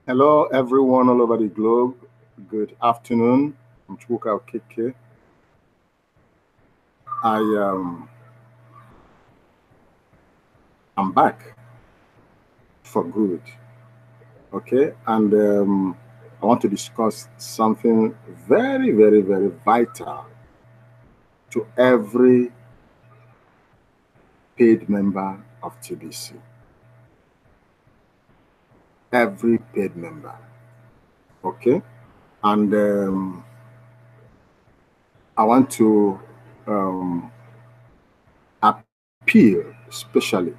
Hello, everyone all over the globe. Good afternoon. I'm Chuka Okeke. I am back for good. Okay, and I want to discuss something very, very, very vital to every paid member of TBC. Every paid member. Okay, and I want to appeal, especially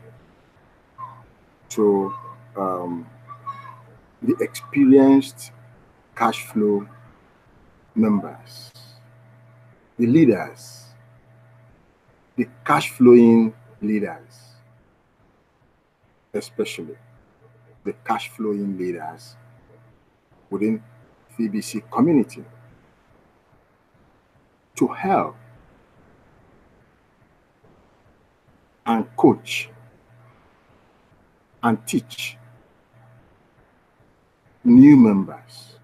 to the experienced cash flow members, the leaders, the cash flowing leaders, especially the cash flowing leaders within TBC community, to help and coach and teach new members,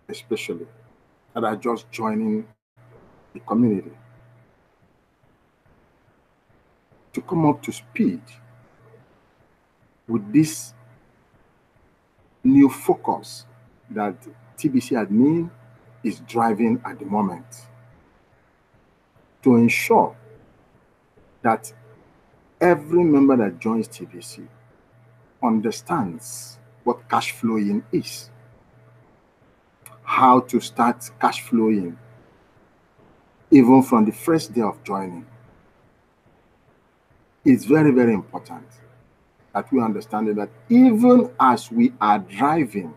especially that are just joining the community, to come up to speed with this new focus that TBC admin is driving at the moment, to ensure that every member that joins TBC understands what cash flowing is, how to start cash flowing even from the first day of joining. It's very, very important that we understand that even as we are driving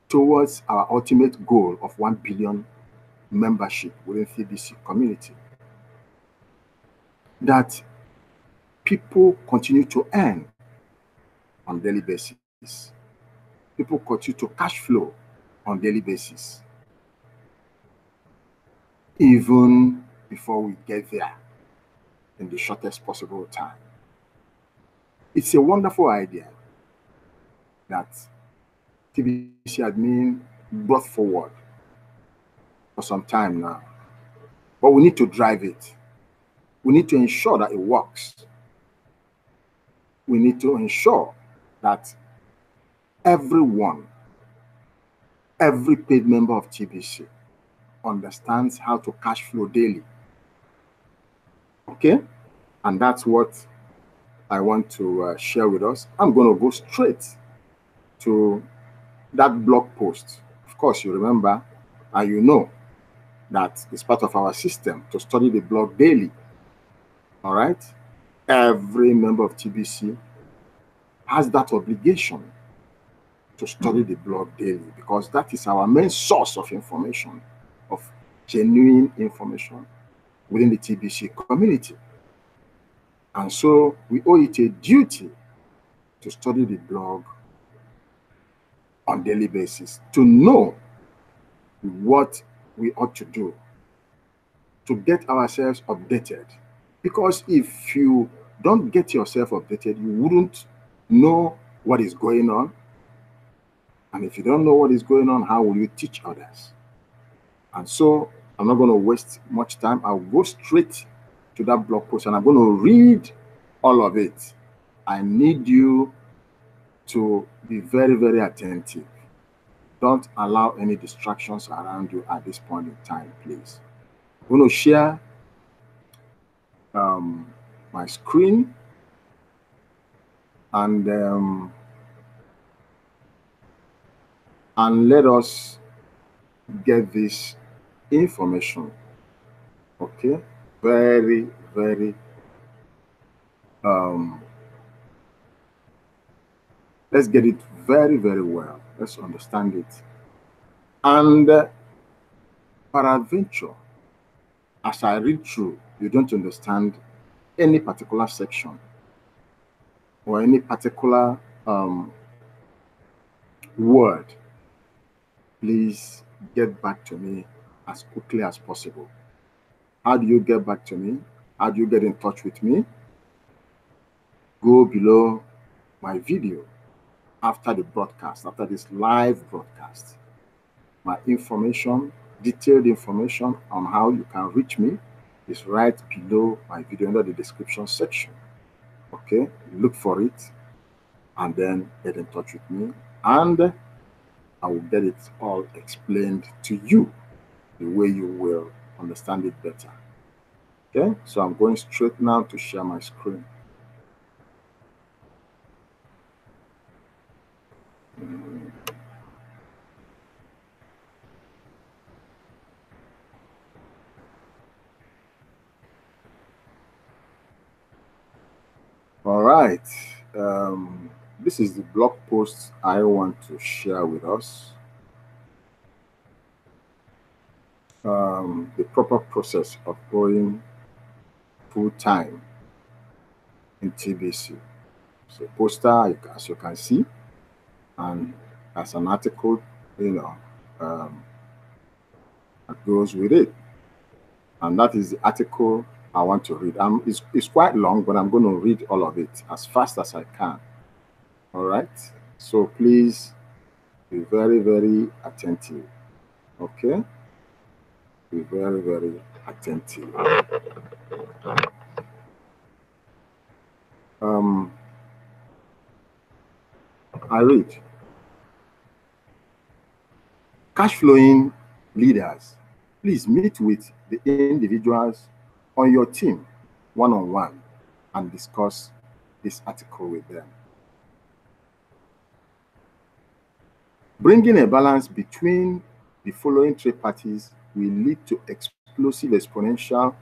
towards our ultimate goal of 1 billion membership within TBC community, that people continue to earn on daily basis. People continue to cash flow on daily basis, even before we get there in the shortest possible time. It's a wonderful idea that TBC admin brought forward for some time now, but we need to drive it. We need to ensure that it works. We need to ensure that everyone, every paid member of TBC understands how to cash flow daily. Okay? And that's what I want to share with us. I'm going to go straight to that blog post. Of course, you remember and you know that it's part of our system to study the blog daily. All right? Every member of TBC has that obligation to study the blog daily, because that is our main source of information, of genuine information within the TBC community. And so we owe it a duty to study the blog on daily basis, to know what we ought to do to get ourselves updated. Because if you don't get yourself updated, you wouldn't know what is going on. And if you don't know what is going on, how will you teach others? And so I'm not going to waste much time. I'll go straight to that blog post and I'm going to read all of it. I need you to be very, very attentive. Don't allow any distractions around you at this point in time, please. I'm going to share my screen and let us get this information. Okay, very, very let's get it very, very well. Let's understand it. And peradventure, as I read through, you don't understand any particular section or any particular word, please get back to me as quickly as possible. How do you get back to me? How do you get in touch with me? Go below my video after the broadcast, after this live broadcast. My information, detailed information on how you can reach me is right below my video under the description section. Okay, look for it and then get in touch with me, and I will get it all explained to you the way you will understand it better. Okay, so I'm going straight now to share my screen. All right. This is the blog post I want to share with us. The proper process of going full-time in TBC. It's a poster, as you can see, and as an article, that goes with it. And that is the article I want to read. It's quite long, but I'm going to read all of it as fast as I can. All right. So please be very, very attentive. Okay. Be very, very attentive. I read. Cash flowing leaders, please meet with the individuals on your team one-on-one and discuss this article with them. Bringing a balance between the following three parties will lead to explosive exponential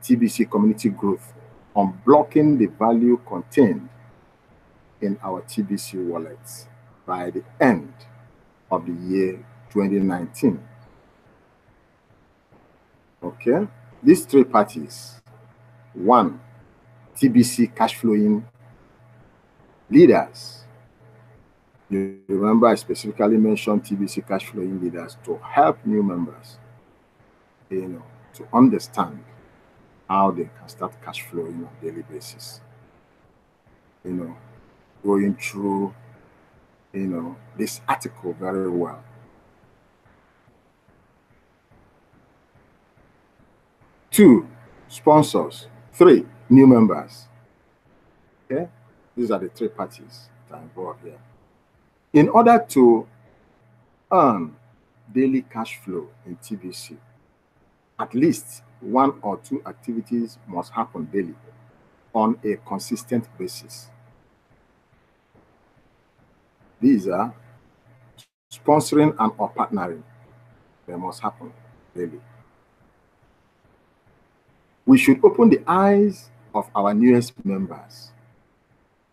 TBC community growth, unblocking the value contained in our TBC wallets by the end of the year 2019. Okay, these three parties: one, TBC cash flowing leaders. You remember I specifically mentioned TBC cash flowing leaders to help new members, to understand how they can start cash flowing on a daily basis. Going through, this article very well. Two, sponsors. Three, new members. Okay, these are the three parties that are involved here. In order to earn daily cash flow in TBC, at least one or two activities must happen daily on a consistent basis. These are sponsoring and or partnering. They must happen daily. We should open the eyes of our newest members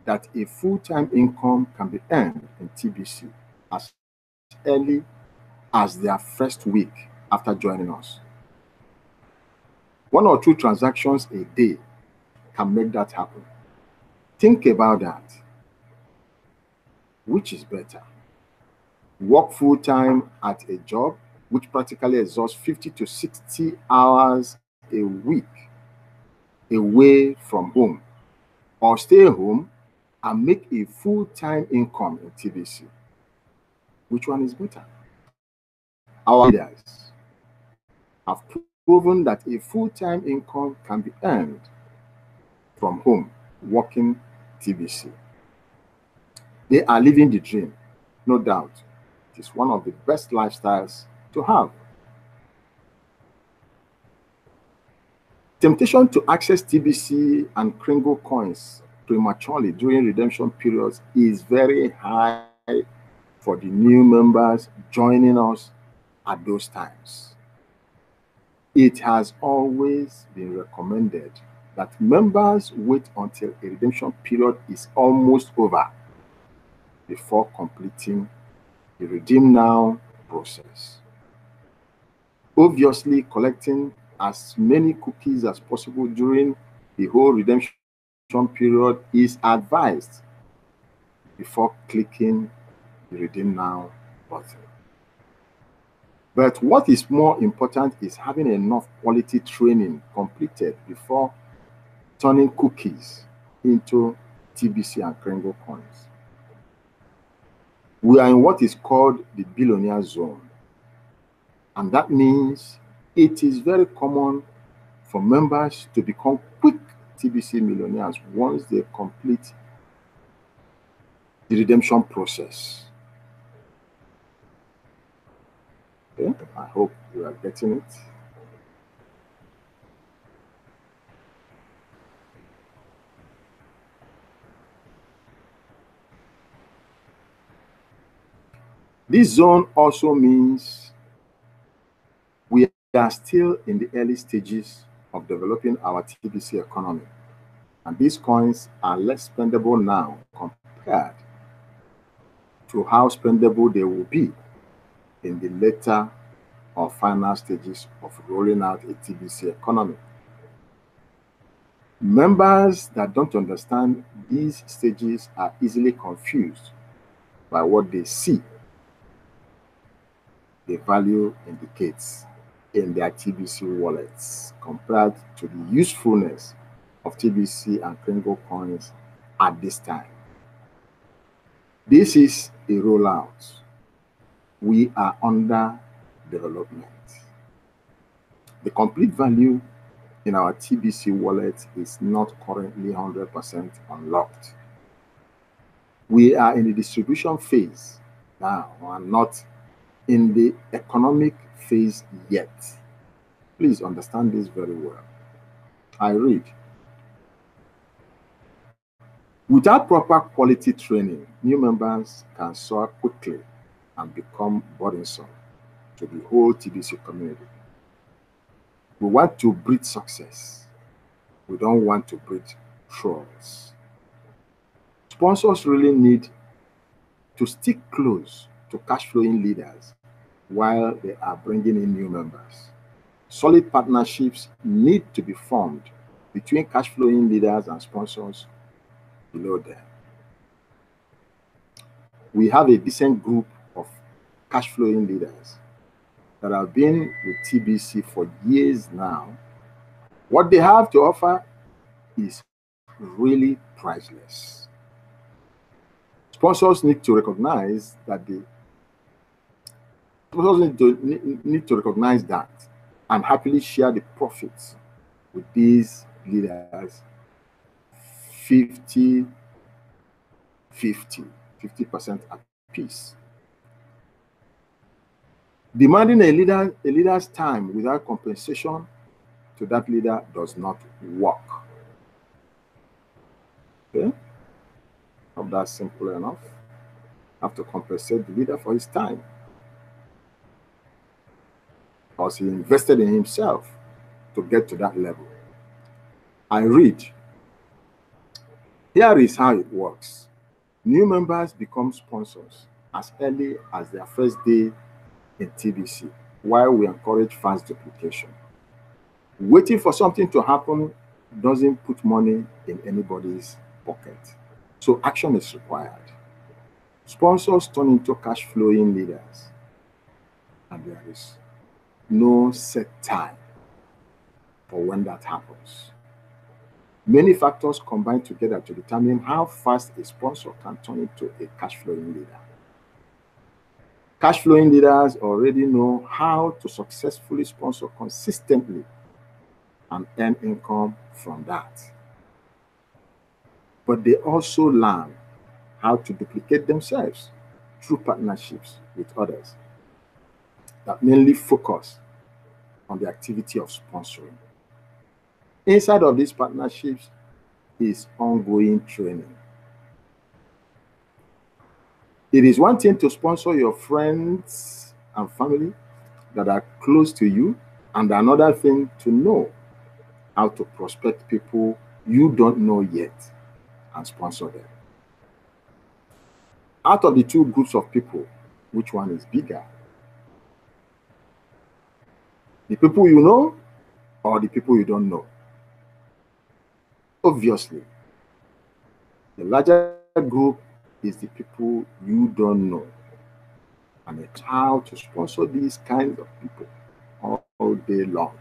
that a full-time income can be earned in TBC as early as their first week after joining us. One or two transactions a day can make that happen. Think about that. Which is better? Work full-time at a job which practically exhausts 50 to 60 hours a week away from home, or stay home and make a full-time income in TBC. Which one is better? Our leaders have proven that a full-time income can be earned from home working TBC. They are living the dream, no doubt. It is one of the best lifestyles to have. Temptation to access TBC and Kringle coins prematurely during redemption periods is very high for the new members joining us at those times. It has always been recommended that members wait until a redemption period is almost over before completing the Redeem Now process. Obviously, collecting as many cookies as possible during the whole redemption period is advised before clicking the Redeem Now button. But what is more important is having enough quality training completed before turning cookies into TBC and Kringle coins. We are in what is called the billionaire zone. And that means it is very common for members to become quick TBC millionaires once they complete the redemption process. Okay? I hope you are getting it. This zone also means we are still in the early stages of developing our TBC economy. And these coins are less spendable now compared to how spendable they will be in the later or final stages of rolling out a TBC economy. Members that don't understand these stages are easily confused by what they see the value indicates in their TBC wallets compared to the usefulness of TBC and Kringle coins at this time. This is a rollout. We are under development. The complete value in our TBC wallet is not currently 100% unlocked. We are in the distribution phase now and not in the economic phase yet. Please understand this very well. I read. Without proper quality training, new members can soar quickly and become burdensome to the whole TBC community. We want to breed success. We don't want to breed trolls. Sponsors really need to stick close to cash flowing leaders while they are bringing in new members. Solid partnerships need to be formed between cash flowing leaders and sponsors below them. We have a decent group of cash flowing leaders that have been with TBC for years now. What they have to offer is really priceless. Sponsors need to recognize that and happily share the profits with these leaders 50% apiece. Demanding a leader's time without compensation to that leader does not work. Okay? Not that simple enough. Have to compensate the leader for his time, because he invested in himself to get to that level. I read. Here is how it works. New members become sponsors as early as their first day in TBC, while we encourage fast duplication. Waiting for something to happen doesn't put money in anybody's pocket. So action is required. Sponsors turn into cash flowing leaders, and there is no set time for when that happens. Many factors combine together to determine how fast a sponsor can turn into a cash flowing leader. Cash flowing leaders already know how to successfully sponsor consistently and earn income from that. But they also learn how to duplicate themselves through partnerships with others that mainly focus on the activity of sponsoring. Inside of these partnerships is ongoing training. It is one thing to sponsor your friends and family that are close to you, and another thing to know how to prospect people you don't know yet and sponsor them. Out of the two groups of people, which one is bigger? The people you know or the people you don't know? Obviously, the larger group is the people you don't know. And it's how to sponsor these kinds of people all day long.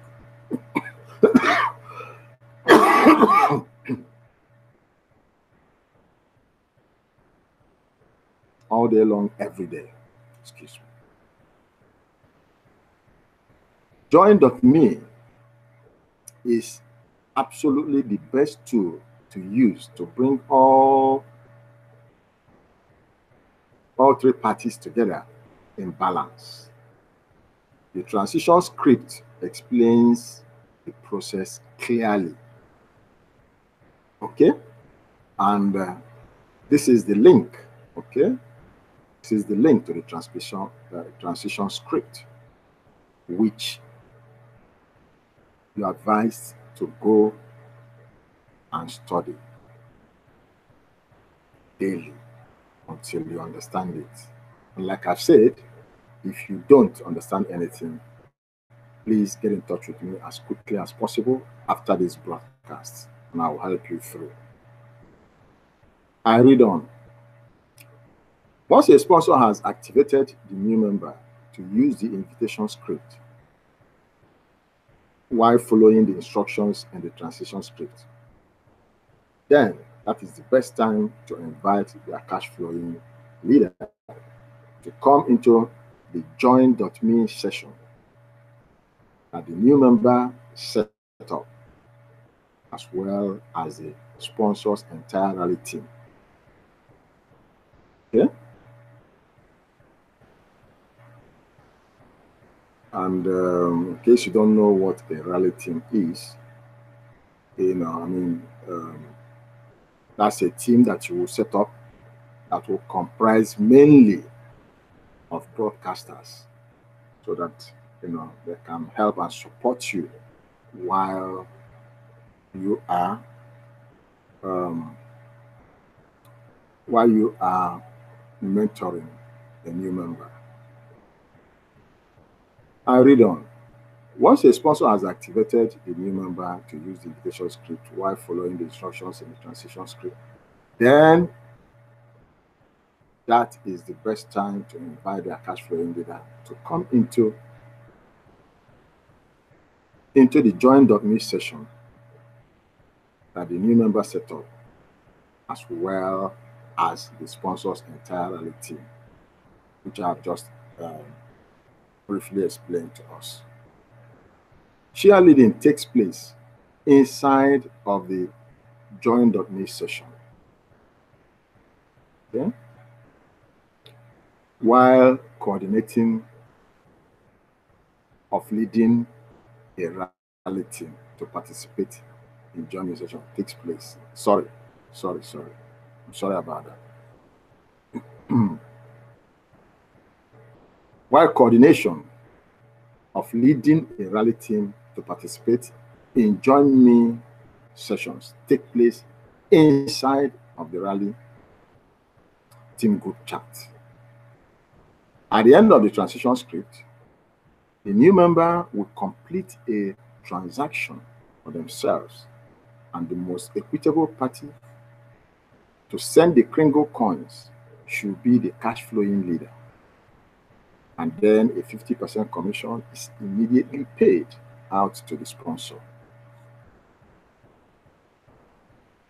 all day long, every day. Excuse me. Join.me is absolutely the best tool to use to bring all three parties together in balance. The transition script explains the process clearly. Okay? And this is the link. Okay? This is the link to the transition script, which you are advised to go and study daily until you understand it. And like I've said, if you don't understand anything, please get in touch with me as quickly as possible after this broadcast, and I will help you through. I read on. Once a sponsor has activated the new member to use the invitation script while following the instructions in the transition script, then that is the best time to invite their cash flowing leader to come into the join.me session that the new member set up, as well as the sponsor's entire rally team. Okay? And in case you don't know what a rally team is, that's a team that you will set up that will comprise mainly of broadcasters, so that they can help and support you while you are mentoring a new member. I read on. Once a sponsor has activated the new member to use the invitation script while following the instructions in the transition script, then that is the best time to invite their cash flowing leader to come into the join.me session that the new member set up, as well as the sponsor's entire rally team, which I have just briefly explained to us. Cheerleading takes place inside of the join.me session. Okay? While coordinating of leading a rally team to participate in join session takes place. Sorry. I'm sorry about that. While coordination of leading a rally team to participate in join me sessions take place inside of the rally team group chat. At the end of the transition script, the new member will complete a transaction for themselves, and the most equitable party to send the Kringle coins should be the cash flowing leader. And then a 50% commission is immediately paid out to the sponsor.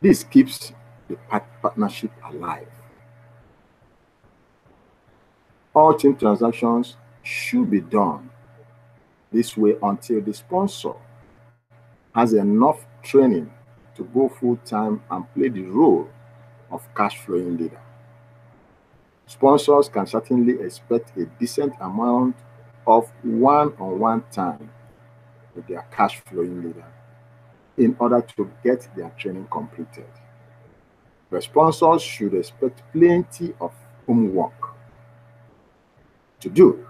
This keeps the partnership alive. All team transactions should be done this way until the sponsor has enough training to go full-time and play the role of cash flowing leader. Sponsors can certainly expect a decent amount of one-on-one time with their cash flowing leader in order to get their training completed. The sponsors should expect plenty of homework to do,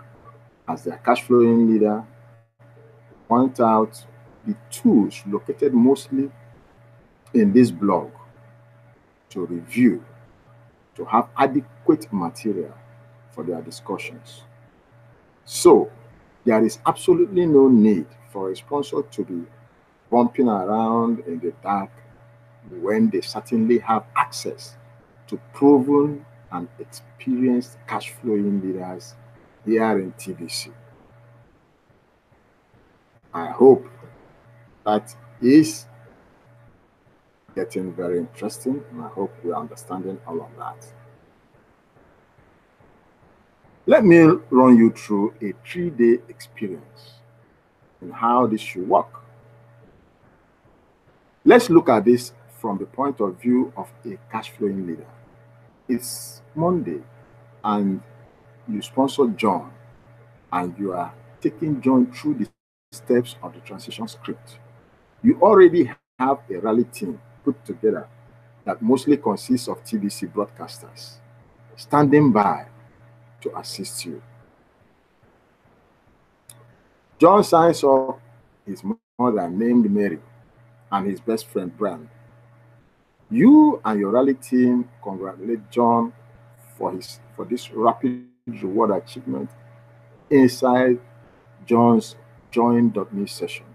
as their cash flowing leader point out the tools located mostly in this blog to review, to have adequate material for their discussions. So there is absolutely no need for a sponsor to be bumping around in the dark when they certainly have access to proven and experienced cash flowing leaders here in TBC. I hope that is getting very interesting, and I hope we're understanding all of that. Let me run you through a 3-day experience and how this should work. Let's look at this from the point of view of a cash flowing leader. It's Monday and you sponsor John and you are taking John through the steps of the transition script. You already have a rally team put together that mostly consists of TBC broadcasters standing by to assist you. John signs up his mother named Mary and his best friend Brian. You and your rally team congratulate John for this rapid reward achievement inside John's join.me session.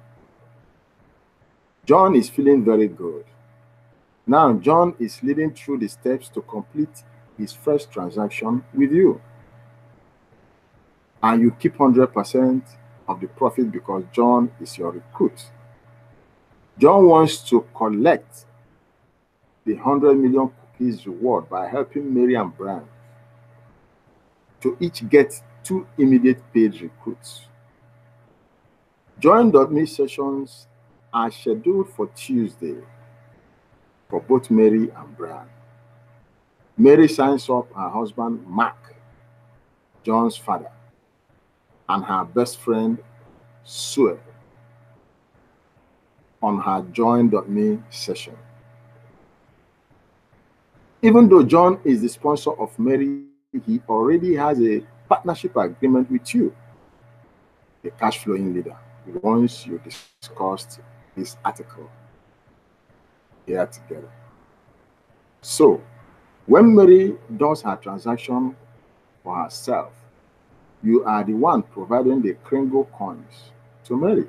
John is feeling very good. Now John is leading through the steps to complete his first transaction with you. And you keep 100% of the profit because John is your recruit. John wants to collect the 100 million cookies reward by helping Mary and Brian to each get 2 immediate paid recruits. Join.me sessions are scheduled for Tuesday for both Mary and Brian. Mary signs up her husband Mark, John's father, and her best friend Sue on her join.me session. Even though John is the sponsor of Mary, he already has a partnership agreement with you, the cash flowing leader, once you discussed this article here together. So, when Mary does her transaction for herself, you are the one providing the Kringle coins to Mary.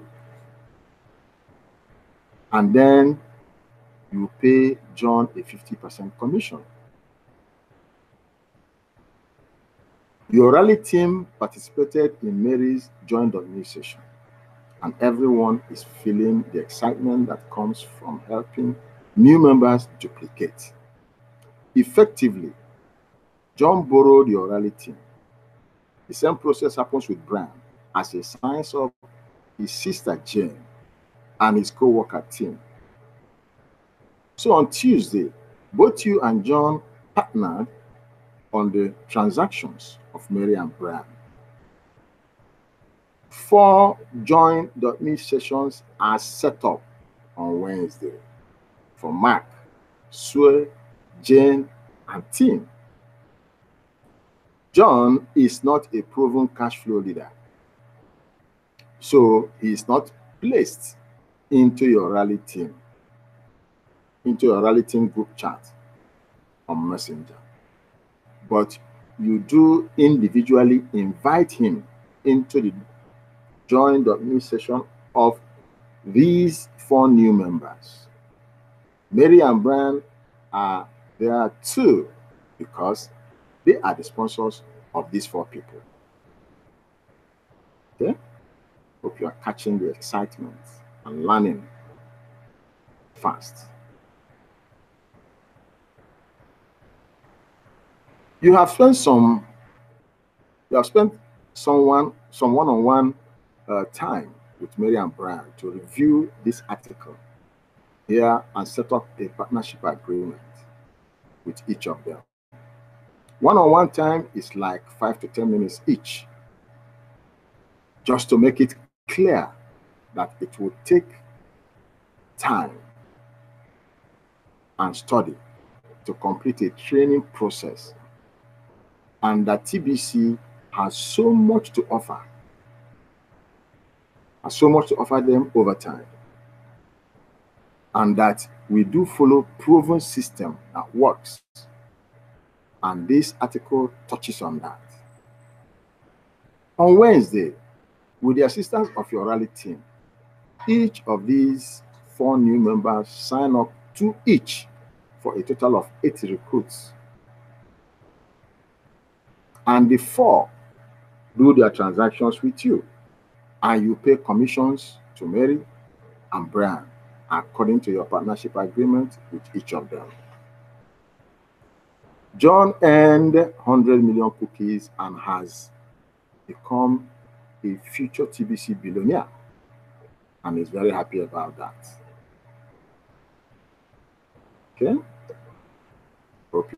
And then you pay John a 50% commission. Your rally team participated in Mary's join.me session, and everyone is feeling the excitement that comes from helping new members duplicate. Effectively, John borrowed your rally team. The same process happens with Brian as he signs up his sister Jane and his co-worker Tim. So on Tuesday, both you and John partnered on the transactions of Mary and Brian. 4 join.me sessions are set up on Wednesday for Mark, Sue, Jane, and Tim. John is not a proven cash flow leader, so he is not placed into your rally team group chat on Messenger. But you do individually invite him into the join.me session of these 4 new members. Mary and Brian are there too because they are the sponsors of these 4 people. Okay? Hope you are catching the excitement and learning fast. You have spent some one-on-one time with Mary and Brian to review this article here and set up a partnership agreement with each of them. One-on-one time is like 5 to 10 minutes each, just to make it clear that it will take time and study to complete a training process, and that TBC has so much to offer them over time, and that we do follow proven system that works, and this article touches on that. On Wednesday, with the assistance of your rally team, each of these 4 new members sign up 2 each for a total of 8 recruits, and the 4 do their transactions with you, and you pay commissions to Mary and Brian according to your partnership agreement with each of them. John earned 100 million cookies and has become a future TBC billionaire, and is very happy about that. Okay. Okay.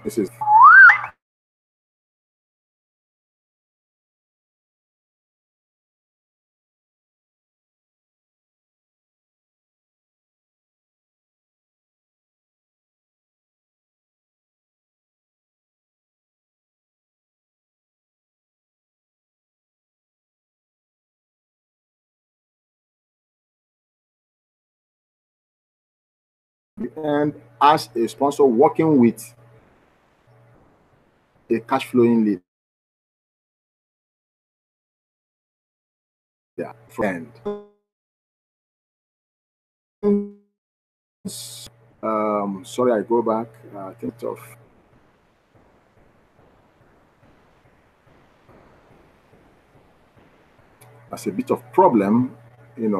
This is and as a sponsor working with a cash flowing leader friend. Sorry, I go back. I think of that's a bit of problem,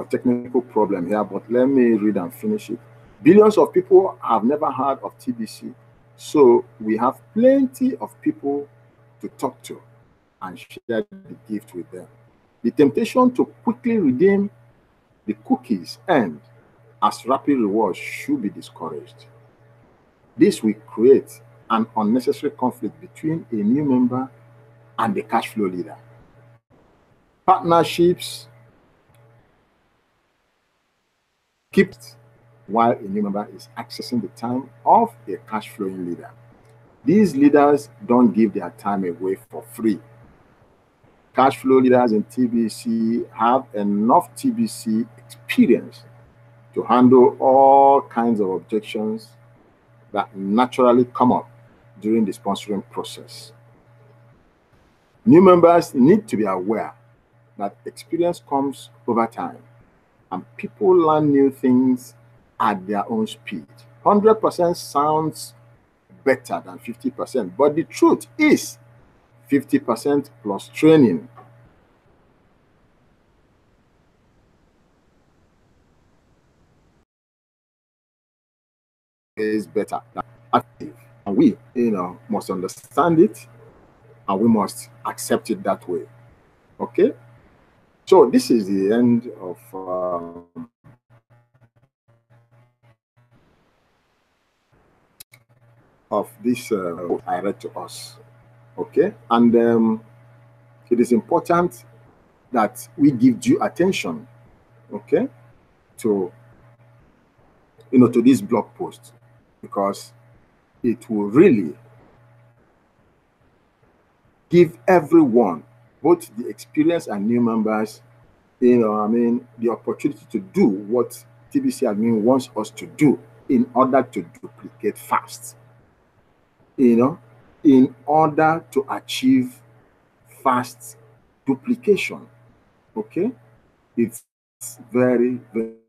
technical problem here, but let me read and finish it. Billions of people have never heard of TBC, so we have plenty of people to talk to and share the gift with them. The temptation to quickly redeem the cookies and as rapid rewards should be discouraged. This will create an unnecessary conflict between a new member and the cash flow leader. Partnerships keep while a new member is accessing the time of a cash flowing leader. These leaders don't give their time away for free. Cash flow leaders in TBC have enough TBC experience to handle all kinds of objections that naturally come up during the sponsoring process. New members need to be aware that experience comes over time and people learn new things at their own speed. 100% sounds better than 50%, but the truth is 50% plus training is better than active. And we, must understand it and we must accept it that way. Okay? So this is the end of this I read to us. Okay? And it is important that we give due attention, okay, to to this blog post, because it will really give everyone, both the experienced and new members, the opportunity to do what TBC admin wants us to do in order to duplicate fast, in order to achieve fast duplication. Okay, it's very, very